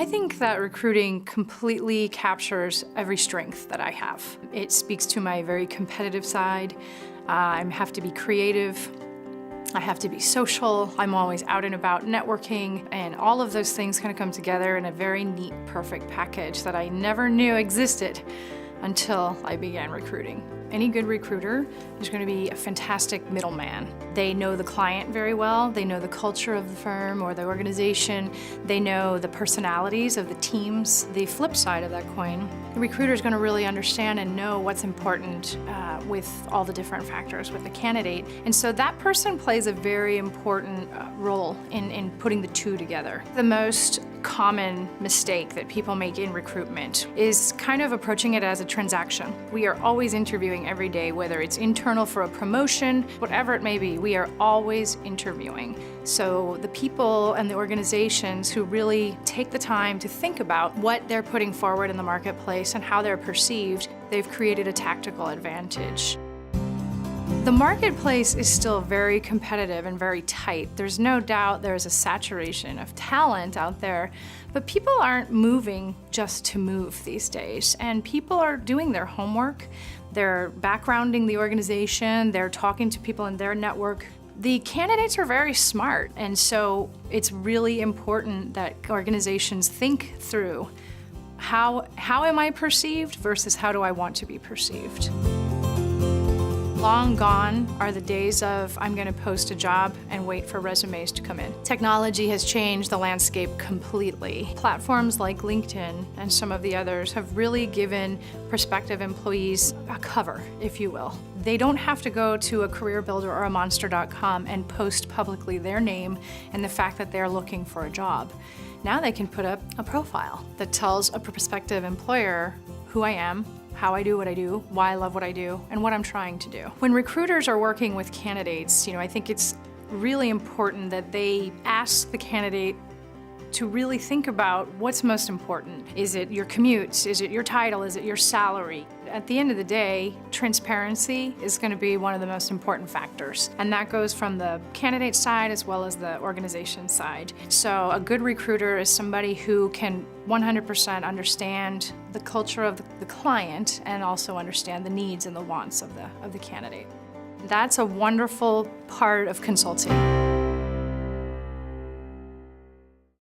think that recruiting completely captures every strength that I have. It speaks to my very competitive side. I have to be creative. I have to be social. I'm always out and about networking, and all of those things kind of come together in a very neat, perfect package that I never knew existed until I began recruiting. Any good recruiter is going to be a fantastic middleman. They know the client very well, they know the culture of the firm or the organization, they know the personalities of the teams. The flip side of that coin, the recruiter is going to really understand and know what's important with all the different factors with the candidate. And so that person plays a very important role in putting the two together. The most common mistake that people make in recruitment is kind of approaching it as a transaction. We are always interviewing every day, whether it's internal for a promotion, whatever it may be, we are always interviewing. So the people and the organizations who really take the time to think about what they're putting forward in the marketplace and how they're perceived, they've created a tactical advantage. The marketplace is still very competitive and very tight. There's no doubt there's a saturation of talent out there, but people aren't moving just to move these days. And people are doing their homework, they're backgrounding the organization, they're talking to people in their network. The candidates are very smart, and so it's really important that organizations think through how am I perceived versus how do I want to be perceived. Long gone are the days of I'm going to post a job and wait for resumes to come in. Technology has changed the landscape completely. Platforms like LinkedIn and some of the others have really given prospective employees a cover, if you will. They don't have to go to a CareerBuilder or a Monster.com and post publicly their name and the fact that they're looking for a job. Now they can put up a profile that tells a prospective employer who I am, how I do what I do, why I love what I do, and what I'm trying to do. When recruiters are working with candidates, I think it's really important that they ask the candidate to really think about what's most important. Is it your commutes? Is it your title? Is it your salary? At the end of the day, transparency is going to be one of the most important factors. And that goes from the candidate side as well as the organization side. So a good recruiter is somebody who can 100% understand the culture of the client and also understand the needs and the wants of the candidate. That's a wonderful part of consulting.